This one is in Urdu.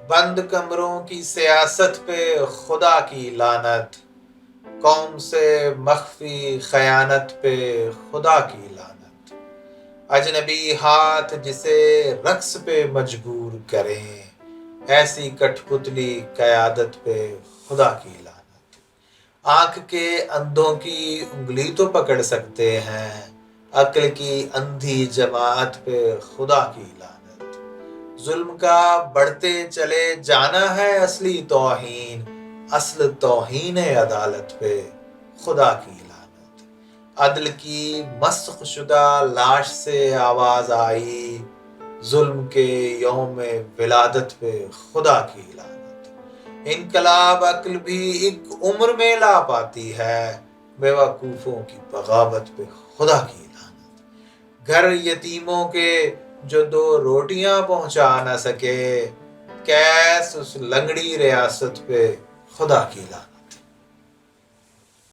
بند کمروں کی سیاست پہ خدا کی لعنت، قوم سے مخفی خیانت پہ خدا کی لعنت، اجنبی ہاتھ جسے رقص پہ مجبور کریں، ایسی کٹھ پتلی قیادت پہ خدا کی لعنت۔ آنکھ کے اندھوں کی انگلی تو پکڑ سکتے ہیں، عقل کی اندھی جماعت پہ خدا کی لعنت۔ ظلم کا بڑھتے چلے جانا ہے اصلی توہین، اصل توہین عدالت پہ خدا کی لعنت۔ عدل کی مسخ شدہ لاش سے آواز آئی، ظلم کے یوم ولادت پہ خدا کی لعنت۔ انقلاب عقل بھی ایک عمر میں لا پاتی ہے، بیوقوفوں کی بغاوت پہ خدا کی لعنت۔ گھر یتیموں کے جو 2 روٹیاں پہنچا نہ سکے، کیس اس لنگڑی ریاست پہ خدا کی لعنت۔